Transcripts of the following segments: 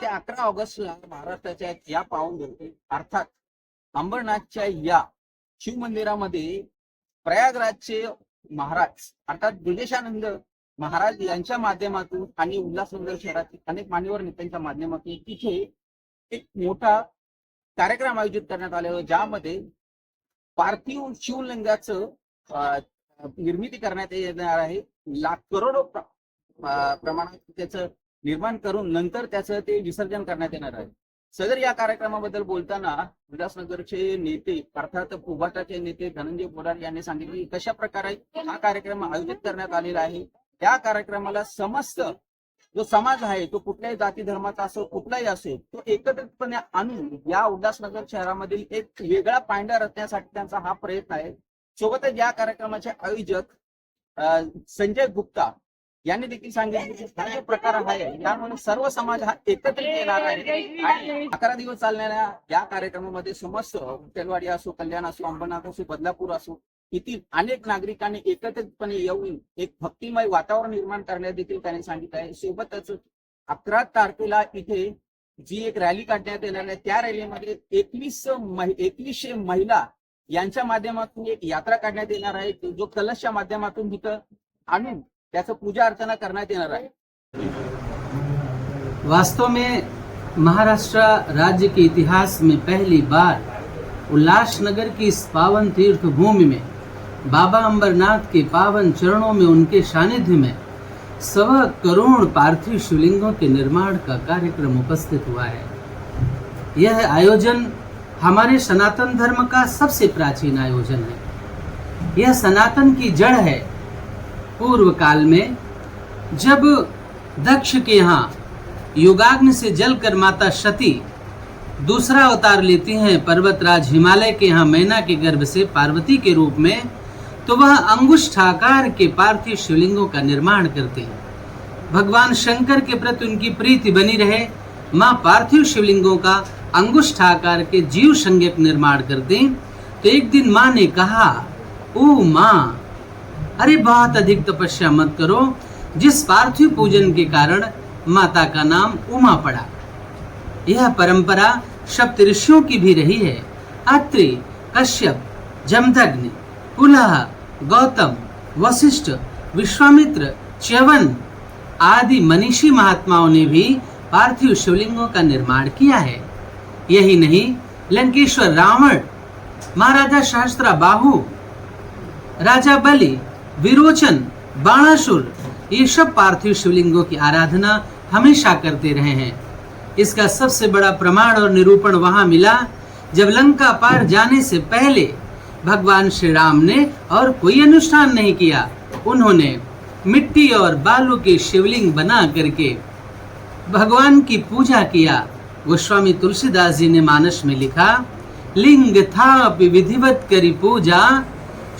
येत्या 11 ऑगस्टला महाराष्ट्राच्या या पावनभूमी अर्थात अंबरनाथच्या या शिवमंदिरामध्ये प्रयागराजचे महाराज अर्थात ब्रजेशानंद महाराज यांच्या माध्यमातून आणि उल्हासनगर शहरातील अनेक मान्यवर नेत्यांच्या माध्यमातून तिथे एक मोठा कार्यक्रम आयोजित करण्यात आला ज्यामध्ये पार्थिव शिवलिंगाचं निर्मिती करण्यात येणार आहे. करोडो प्रमाणात त्याचं निर्माण करून नंतर त्याचं ते विसर्जन करण्यात येणार आहे. सदर या कार्यक्रमाबद्दल बोलताना उल्हासनगरचे नेते अर्थात फुबाटाचे नेते धनंजय बोरार यांनी सांगितले की कशा प्रकारे हा कार्यक्रम आयोजित करण्यात आलेला आहे. त्या कार्यक्रमाला समस्त जो समाज आहे तो कुठल्याही जाती धर्माचा असो कुठलाही असो तो एकत्रितपणे आणून या उल्हासनगर शहरामधील एक वेगळा पायंडा रचण्यासाठी त्यांचा हा प्रयत्न आहे. सोबतच या कार्यक्रमाचे आयोजक संजय गुप्ता यांनी देखील सांगितले की हा जो प्रकार आहे यामुळे सर्व समाज हा एकत्रित येणार आहे आणि 11 दिवस चालणाऱ्या या कार्यक्रमामध्ये समस्त विठ्ठलवाडी असो कल्याण असो अंबरनाथ असो बदलापूर असो येथील अनेक नागरिकांनी एकत्रितपणे येऊन एक भक्तिमय वातावरण निर्माण करण्यात देखील त्यांनी सांगितलं आहे. सोबतच 11 तारखेला इथे जी एक रॅली काढण्यात येणार आहे त्या रॅलीमध्ये 2100 महिला यांच्या माध्यमातून एक यात्रा काढण्यात येणार आहे जो कलशच्या माध्यमातून तिथं आणून त्याचं पूजा अर्चना करण्यात येणार आहे. वास्तव में महाराष्ट्र राज्य के इतिहास में पहली बार उल्लासनगर की इस पावन तीर्थ भूमि में बाबा अंबरनाथ के पावन चरणों में उनके सानिध्य में 1.25 करोड़ पार्थिव शिवलिंगों के निर्माण का कार्यक्रम उपस्थित हुआ है। यह आयोजन हमारे सनातन धर्म का सबसे प्राचीन आयोजन है। यह सनातन की जड़ है। पूर्व काल में जब दक्ष के यहाँ युगाग्नि से जलकर माता सती दूसरा अवतार लेती हैं पर्वतराज हिमालय के यहाँ मैना के गर्भ से पार्वती के रूप में, तो वह अंगुष्ठाकार के पार्थिव शिवलिंगों का निर्माण करते हैं। भगवान शंकर के प्रति उनकी प्रीति बनी रहे, माँ पार्थिव शिवलिंगों का अंगुष्ठाकार के जीव संज्ञक निर्माण करते। तो एक दिन माँ ने कहा, ओ माँ, अरे बहुत अधिक तपस्या मत करो। जिस पार्थिव पूजन के कारण माता का नाम उमा पड़ा। यह परंपरा सप्त ऋषियों की भी रही है। अत्रि, कश्यप, जमदग्नि, पुलह, गौतम, वशिष्ठ, विश्वामित्र, च्यवन आदि मनीषी महात्माओं ने भी पार्थिव शिवलिंगों का निर्माण किया है। यही नहीं, लंकेश्वर रावण, महाराजा सहस्त्रबाहु, राजा बलि, विरोचन, बाणासुर ये सब पार्थिव शिवलिंगों की आराधना हमेशा करते रहे हैं। इसका सबसे बड़ा प्रमाण और निरूपण वहां मिला जब लंका पार जाने से पहले भगवान श्री राम ने और कोई अनुष्ठान नहीं किया। उन्होंने मिट्टी और बालू के शिवलिंग बना करके भगवान की पूजा किया। गोस्वामी तुलसीदास जी ने मानस में लिखा, लिंग था विधिवत करी पूजा,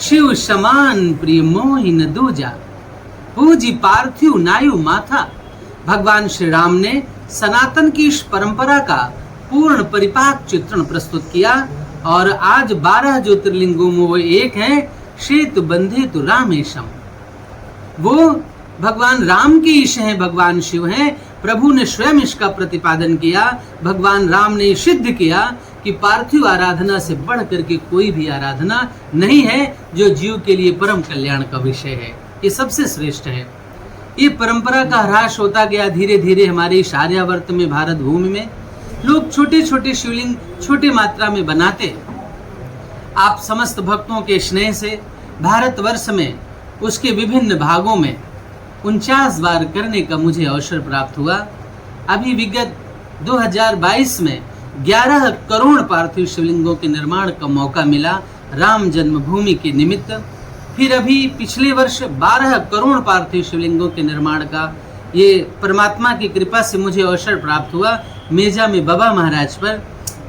शिव समान प्रिय मोहि न दूजा। पूजी पार्थिव नायु माथा। भगवान श्री राम ने सनातन की इस परंपरा का पूर्ण परिपाक चित्रण प्रस्तुत किया और आज 12 ज्योतिर्लिंगों में वो एक है, शेतु बंधितु रामेशम। वो भगवान राम के ईश हैं, भगवान शिव हैं। प्रभु ने स्वयं इसका प्रतिपादन किया। भगवान राम ने सिद्ध किया कि पार्थिव आराधना से बढ़ करके कोई भी आराधना नहीं है जो जीव के लिए परम कल्याण का विषय है। ये सबसे श्रेष्ठ है। ये परंपरा का ह्रास होता गया धीरे धीरे हमारे इस आर्यावर्त में, भारत भूमि में लोग छोटे छोटे शिवलिंग छोटे मात्रा में बनाते। आप समस्त भक्तों के स्नेह से भारतवर्ष में उसके विभिन्न भागों में 49 बार करने का मुझे अवसर प्राप्त हुआ। अभी विगत 2022 में 11 करोड़ पार्थिव शिवलिंगों के निर्माण का मौका मिला राम जन्मभूमि के निमित्त। फिर अभी पिछले वर्ष 12 करोड़ पार्थिव शिवलिंगों के निर्माण का ये परमात्मा की कृपा से मुझे अवसर प्राप्त हुआ मेजा में बाबा महाराज पर।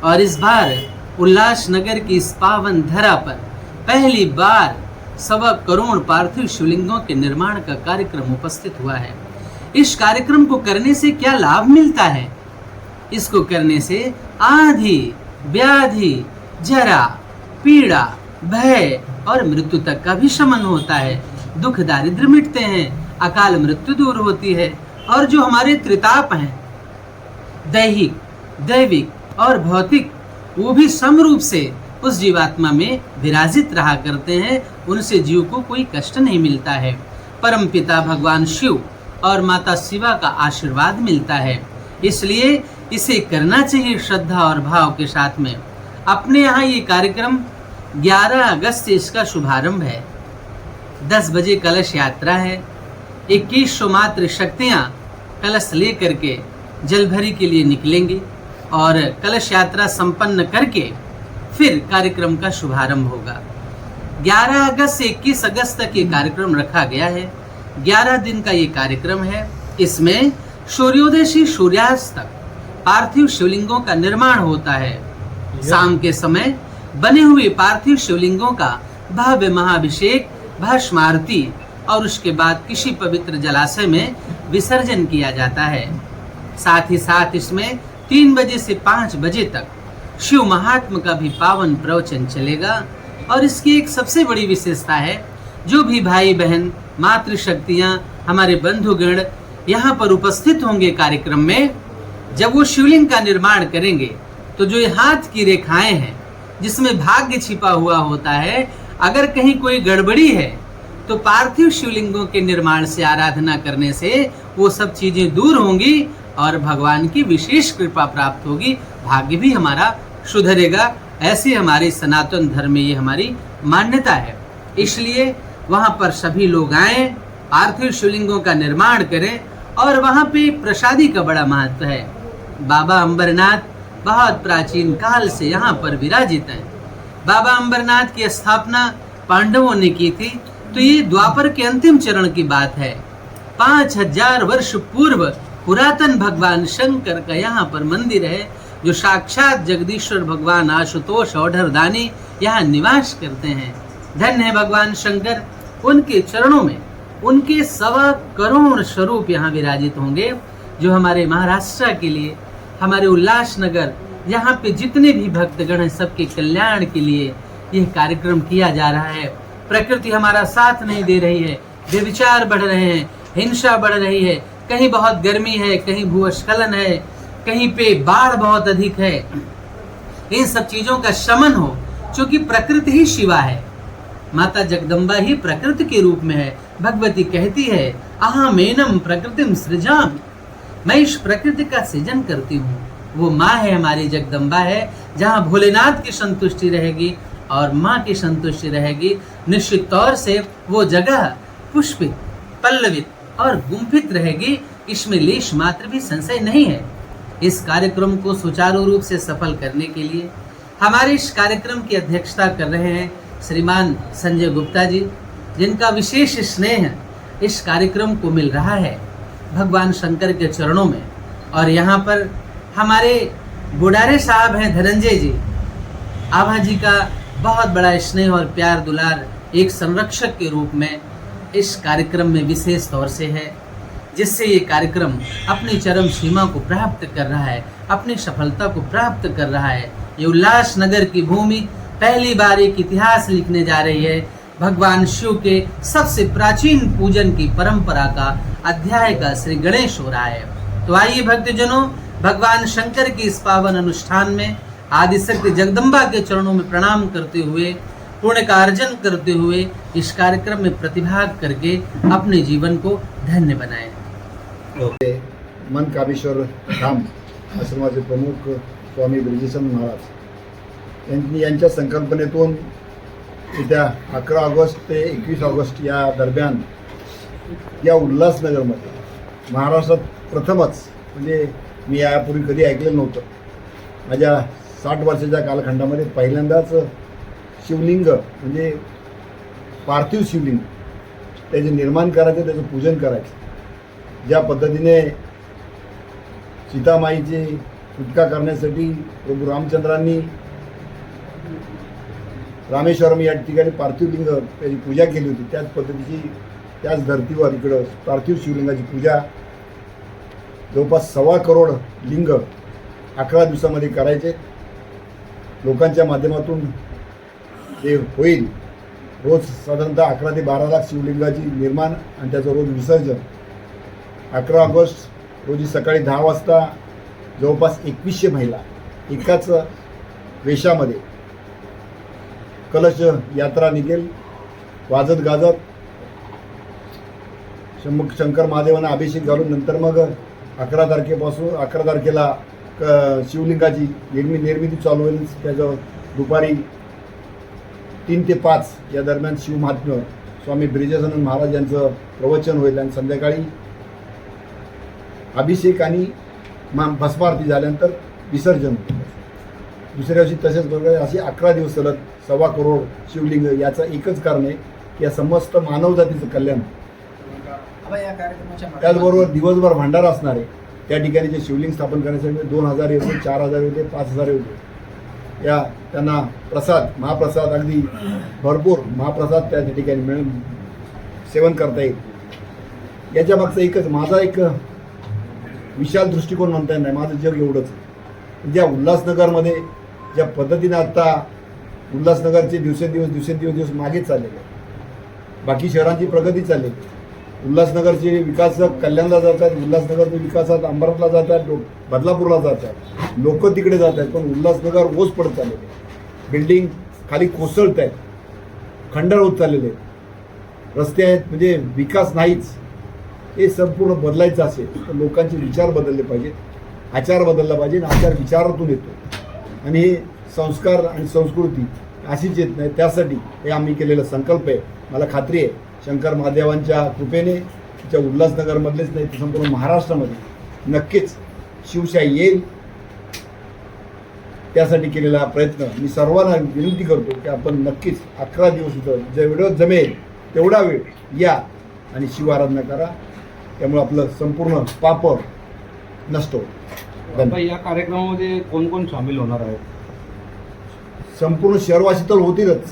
और इस बार उल्लासनगर की इस पावन धरा पर पहली बार 1.25 करोड़ पार्थिव शिवलिंगों के निर्माण का कार्यक्रम उपस्थित हुआ है। इस कार्यक्रम को करने से क्या लाभ मिलता है? इसको करने से आधि, व्याधि, जरा, पीड़ा, भय और मृत्यु तक का भी शमन होता है। दुख दारिद्र मिटते हैं, अकाल मृत्यु दूर होती है। और जो हमारे त्रिताप हैं, दैहिक, दैविक और भौतिक वो भी समरूप से उस जीवात्मा में विराजित रहा करते हैं। उनसे जीव को कोई कष्ट नहीं मिलता है। परम पिता भगवान शिव और माता शिवा का आशीर्वाद मिलता है। इसलिए इसे करना चाहिए श्रद्धा और भाव के साथ में। अपने यहाँ ये कार्यक्रम 11 अगस्त से इसका शुभारंभ है। 10 बजे कलश यात्रा है। 2100 मात्र शक्तियाँ कलश ले करके जलभरी के लिए निकलेंगे और कलश यात्रा संपन्न करके फिर कार्यक्रम का शुभारंभ होगा। 11 अगस्त से 21 अगस्त तक ये कार्यक्रम रखा गया है। 11 दिन का ये कार्यक्रम है। इसमें सूर्योदय से सूर्यास्त तक पार्थिव शिवलिंगों का निर्माण होता है। शाम के समय बने हुए पार्थिव शिवलिंगों का भव्य महाभिषेक, भस्म आरती और उसके बाद किसी पवित्र जलाशय में विसर्जन किया जाता है। साथ ही साथ इसमें 3 बजे से 5 बजे तक शिव महात्मा का भी पावन प्रवचन चलेगा। और इसकी एक सबसे बड़ी विशेषता है, जो भी भाई बहन मातृशक्तियाँ हमारे बंधुगण यहाँ पर उपस्थित होंगे कार्यक्रम में, जब वो शिवलिंग का निर्माण करेंगे तो जो ये हाथ की रेखाएं हैं जिसमें भाग्य छिपा हुआ होता है, अगर कहीं कोई गड़बड़ी है तो पार्थिव शिवलिंगों के निर्माण से, आराधना करने से वो सब चीजें दूर होंगी और भगवान की विशेष कृपा प्राप्त होगी। भाग्य भी हमारा सुधरेगा। ऐसे हमारे सनातन धर्म में ये हमारी मान्यता है। इसलिए वहां पर सभी लोग आए, पार्थिव शिवलिंगों का निर्माण करें। और वहां पे प्रसादी का बड़ा महत्व है। बाबा अंबरनाथ बहुत प्राचीन काल से यहाँ पर विराजित हैं। बाबा अंबरनाथ की स्थापना पांडवों ने की थी। तो ये द्वापर के अंतिम चरण की बात है। 5000 वर्ष पूर्व पुरातन भगवान शंकर का यहाँ पर मंदिर है, जो साक्षात जगदीश्वर भगवान आशुतोष औढ़रदानी यहाँ निवास करते हैं। धन्य है भगवान शंकर। उनके चरणों में उनके 1.25 करोड़ स्वरूप यहाँ विराजित होंगे, जो हमारे महाराष्ट्र के लिए, हमारे उल्लासनगर, यहाँ पे जितने भी भक्तगण हैं, सबके कल्याण के लिए यह कार्यक्रम किया जा रहा है। प्रकृति हमारा साथ नहीं दे रही है, व्यभिचार बढ़ रहे हैं, हिंसा बढ़ रही है, कहीं बहुत गर्मी है, कहीं भूस्खलन है, कहीं पे बाढ़ बहुत अधिक है। इन सब चीजों का शमन हो, क्योंकि प्रकृति ही शिवा है। माता जगदम्बा ही प्रकृति के रूप में है। भगवती कहती है, अहमेनम प्रकृतिम सृजाम, मैं इस प्रकृति का सृजन करती हूँ। वो माँ है, हमारी जगदम्बा है। जहाँ भोलेनाथ की संतुष्टि रहेगी और माँ की संतुष्टि रहेगी, निश्चित तौर से वो जगह पुष्पित, पल्लवित और गुंफित रहेगी। इसमें लेश मात्र भी संशय नहीं है। इस कार्यक्रम को सुचारू रूप से सफल करने के लिए हमारे इस कार्यक्रम की अध्यक्षता कर रहे हैं श्रीमान संजय गुप्ता जी, जिनका विशेष स्नेह इस कार्यक्रम को मिल रहा है भगवान शंकर के चरणों में। और यहाँ पर हमारे बुढ़ारे साहब हैं धनंजय जी, आभा जी का बहुत बड़ा स्नेह और प्यार दुलार एक संरक्षक के रूप में इस कार्यक्रम में विशेष तौर से है, जिससे ये कार्यक्रम अपनी चरम सीमा को प्राप्त कर रहा है, अपनी सफलता को प्राप्त कर रहा है। ये उल्लासनगर की भूमि पहली बार एक इतिहास लिखने जा रही है। भगवान शिव के सबसे प्राचीन पूजन की परंपरा का अध्याय का श्री गणेश हो रहा है। तो आइए भक्तजनों, भगवान शंकर के इस पावन अनुष्ठान में आदिशक्ति जगदम्बा के चरणों में प्रणाम करते हुए, पुण्य का अर्जन करते हुए इस कार्यक्रम में प्रतिभाग करके अपने जीवन को धन्य बनाएं। मन कामेश्वर धाम आश्रमाचे प्रमुख स्वामी ब्रजेशन महाराज यांच्या संकल्पनेतून येत्या 11 ऑगस्ट ते 21 ऑगस्ट या दरम्यान या उल्हासनगरमध्ये महाराष्ट्रात प्रथमच, म्हणजे मी यापूर्वी कधी ऐकलेलं नव्हतं, माझ्या 60 वर्षाच्या कालखंडामध्ये पहिल्यांदाच शिवलिंग म्हणजे पार्थिव शिवलिंग त्याचे निर्माण करायचं, त्याचं पूजन करायचं। ज्या पद्धतीने सीतामाईची सुटका करण्यासाठी प्रभू रामचंद्रांनी रामेश्वरम या ठिकाणी पार्थिव लिंग त्याची पूजा केली होती, त्याच पद्धतीची त्याच धर्तीवर इकडं पार्थिव शिवलिंगाची पूजा जवळपास 1.25 करोड लिंग 11 दिवसामध्ये करायचे। लोकांच्या माध्यमातून ते होईल। रोज साधारणतः 11 ते 12 लाख शिवलिंगाची निर्माण आणि त्याचं रोज विसर्जन। 11 ऑगस्ट रोजी सकाळी 10 वाजता जवळपास 2100 महिला एकाच वेशामध्ये कलश यात्रा निघेल वाजत गाजत शंकर महादेवांना अभिषेक घालून नंतर मग 11 तारखेला शिवलिंगाची निर्मिती चालू होईल. त्याचं दुपारी 3 ते 5 या दरम्यान शिवमहात्म्य स्वामी ब्रिजेशानंद महाराज यांचं प्रवचन होईल आणि संध्याकाळी अभिषेक आणि भस्मारती झाल्यानंतर विसर्जन होईल. दुसऱ्या दिवशी तसेच बरोबर अशी 11 दिवस सलग 1.25 करोड शिवलिंग. याचं एकच कारण आहे की या समस्त मानवजातीचं कल्याण. त्याचबरोबर दिवसभर भंडारा असणार आहे. त्या ठिकाणी जे शिवलिंग स्थापन करण्यासाठी 2000 होते, 4000 होते, 5000 होते. या त्यांना महाप्रसाद अगदी भरपूर महाप्रसाद त्या ठिकाणी मिळून सेवन करता येईल. याच्या मागचं एकच माझा एक विशाल दृष्टिकोन म्हणता येणार नाही. माझं जग एवढंच आहे. ज्या उल्हासनगरमध्ये ज्या पद्धतीने आता उल्हासनगरचे दिवसेंदिवस मागे चाललेले आहे. बाकी शहरांची प्रगती चालली. उल्हासनगरचे विकास कल्याणला जातात, उल्हासनगरचे विकासात अंबरनाथला जातात, बदलापूरला जातात, लोक तिकडे जात आहेत. पण उल्हासनगर ओस पडत चाललेले. बिल्डिंग खाली कोसळत आहेत, खंडर होत चाललेले आहेत, रस्ते आहेत, म्हणजे विकास नाहीच. हे संपूर्ण बदलायचं असेल तर लोकांचे विचार बदलले पाहिजेत, आचार बदलला पाहिजे. आचार विचारातून येतो आणि हे संस्कार आणि संस्कृती अशीच येत नाही. त्यासाठी हे आम्ही केलेला संकल्प आहे. मला खात्री आहे शंकर महादेवांच्या कृपेने त्या उल्हासनगरमधलेच नाही तर संपूर्ण महाराष्ट्रामध्ये नक्कीच शिवशाही येईल. त्यासाठी केलेला प्रयत्न मी सर्वांना विनंती करतो की आपण नक्कीच 11 दिवस इथं जेवढं जमेल तेवढा वेळ या आणि शिवाराधना करा. त्यामुळे आपलं संपूर्ण पाप नष्ट होईल. या कार्यक्रमामध्ये कोण कोण सामील होणार आहेत? संपूर्ण शहरवासी तर होतीलच,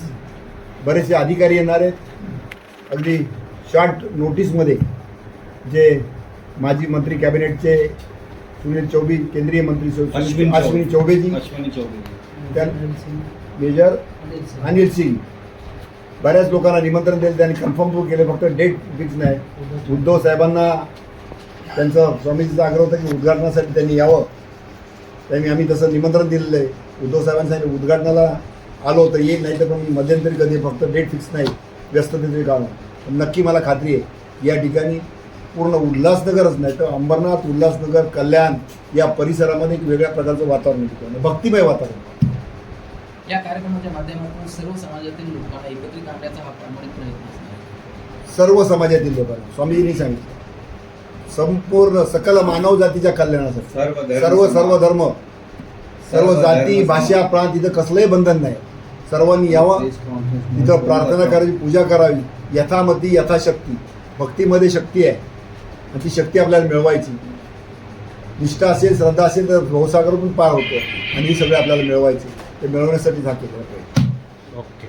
बरेचसे अधिकारी येणार आहेत. अगदी शॉर्ट नोटीसमध्ये जे माजी मंत्री कॅबिनेटचे सुनील चौबे, केंद्रीय मंत्री अश्विनी चौबेजी, त्या मेजर अनिल सिंग, बऱ्याच लोकांना निमंत्रण दिलं. त्यांनी कन्फर्म केले, फक्त डेट फिक्स नाही. उद्धव साहेबांना त्यांचं स्वामीजीचा आग्रह होता की उद्घाटनासाठी त्यांनी यावं. त्यांनी आम्ही तसं निमंत्रण दिलेलं आहे. उद्धव साहेबांनी उद्घाटनाला आलो होतं, येईल नाही तर पण मी मध्यंतरी कधी, फक्त डेट फिक्स नाही, व्यस्ततेचे काम. नक्की मला खात्री आहे या ठिकाणी पूर्ण उल्हासनगरच नाही तर अंबरनाथ, उल्हासनगर, कल्याण या परिसरामध्ये एक वेगळ्या प्रकारचं वातावरण आहे, भक्तिमय वातावरण. या कार्यक्रमाच्या माध्यमातून सर्व समाजातील लोकांना एकत्रित आणण्याचा हा प्रामाणिक प्रयत्न असणार. सर्व समाजातील लोकांना स्वामीजींनी सांगितलं संपूर्ण सकल मानव जातीच्या कल्याणासाठी सर्व धर्म, सर्व जाती, भाषा, प्रांत, इथं कसलंही बंधन नाही. सर्वांनी यावं, तिथं प्रार्थना करावी, पूजा करावी. यथामती यथाशक्ती. भक्तीमध्ये शक्ती आहे आणि ती शक्ती आपल्याला मिळवायची. निष्ठा असेल, श्रद्धा असेल तर भवसागर पण पार होतो आणि ही सगळे आपल्याला मिळवायची. ते मिळवण्यासाठी झाके. ओके.